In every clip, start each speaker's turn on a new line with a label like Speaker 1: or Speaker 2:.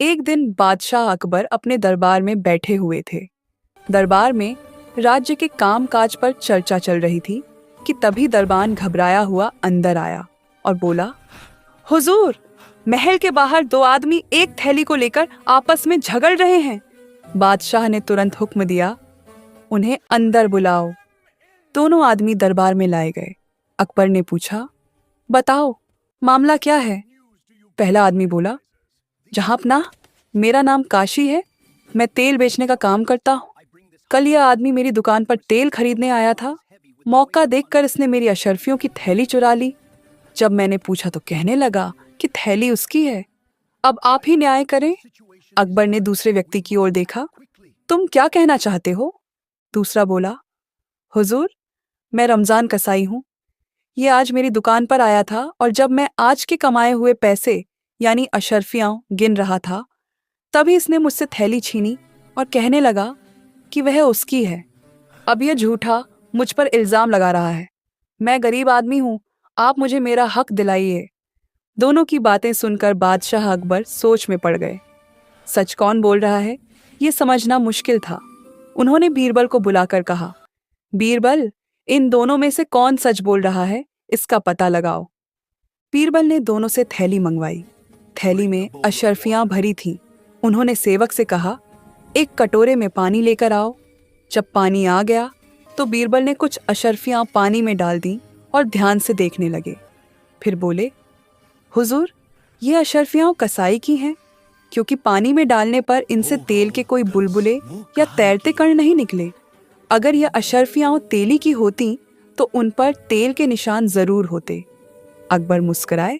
Speaker 1: एक दिन बादशाह अकबर अपने दरबार में बैठे हुए थे। दरबार में राज्य के कामकाज पर चर्चा चल रही थी कि तभी दरबान घबराया हुआ अंदर आया और बोला, हुजूर, महल के बाहर दो आदमी एक थैली को लेकर आपस में झगड़ रहे हैं। बादशाह ने तुरंत हुक्म दिया, उन्हें अंदर बुलाओ। दोनों आदमी दरबार में लाए गए। अकबर ने पूछा, बताओ, मामला क्या है? पहला आदमी बोला, जहांपनाह, मेरा नाम काशी है। मैं तेल बेचने का काम करता हूँ। कल यह आदमी मेरी दुकान पर तेल खरीदने आया था। मौका देखकर इसने मेरी अशर्फियों की थैली चुरा ली। जब मैंने पूछा तो कहने लगा कि थैली उसकी है। अब आप ही न्याय करें। अकबर ने दूसरे व्यक्ति की ओर देखा। तुम क्या कहना चाहते हो? दूसरा बोला, हुजूर, मैं रमजान कसाई हूँ। ये आज मेरी दुकान पर आया था और जब मैं आज के कमाए हुए पैसे यानी अशर्फियाँ गिन रहा था, तभी इसने मुझसे थैली छीनी और कहने लगा कि वह उसकी है। अब यह झूठा मुझ पर इल्जाम लगा रहा है। मैं गरीब आदमी हूँ, आप मुझे मेरा हक दिलाइए। दोनों की बातें सुनकर बादशाह अकबर सोच में पड़ गए। सच कौन बोल रहा है, ये समझना मुश्किल था। उन्होंने बीरबल को बुलाकर कहा, बीरबल, इन दोनों में से कौन सच बोल रहा है, इसका पता लगाओ। बीरबल ने दोनों से थैली मंगवाई। थैली में अशर्फियां भरी थीं। उन्होंने सेवक से कहा, एक कटोरे में पानी लेकर आओ। जब पानी आ गया तो बीरबल ने कुछ अशर्फियां पानी में डाल दी और ध्यान से देखने लगे। फिर बोले, हुजूर, ये अशर्फियां कसाई की हैं, क्योंकि पानी में डालने पर इनसे तेल के कोई बुलबुले या तैरते कण नहीं निकले। अगर यह अशर्फियां तेली की होती तो उन पर तेल के निशान जरूर होते। अकबर मुस्कुराए।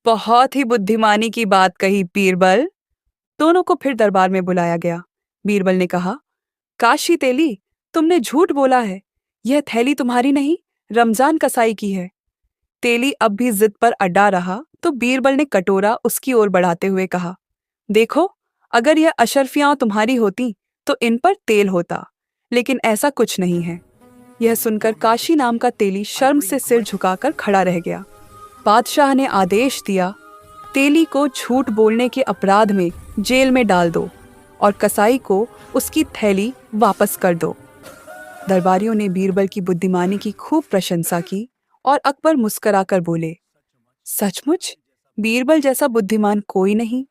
Speaker 1: बहुत ही बुद्धिमानी की बात कही बीरबल। दोनों को फिर दरबार में बुलाया गया। बीरबल ने कहा, काशी तेली, तुमने झूठ बोला है। यह थैली तुम्हारी नहीं, रमजान कसाई की है। तेली अब भी जिद पर अड़ा रहा तो बीरबल ने कटोरा उसकी ओर बढ़ाते हुए कहा, देखो, अगर यह अशर्फियां तुम्हारी होती तो इन पर तेल होता, लेकिन ऐसा कुछ नहीं है। यह सुनकर काशी नाम का तेली शर्म से सिर झुकाकर खड़ा रह गया। बादशाह ने आदेश दिया, तेली को झूठ बोलने के अपराध में जेल में डाल दो और कसाई को उसकी थैली वापस कर दो। दरबारियों ने बीरबल की बुद्धिमानी की खूब प्रशंसा की और अकबर मुस्कुराकर बोले, सचमुच बीरबल जैसा बुद्धिमान कोई नहीं।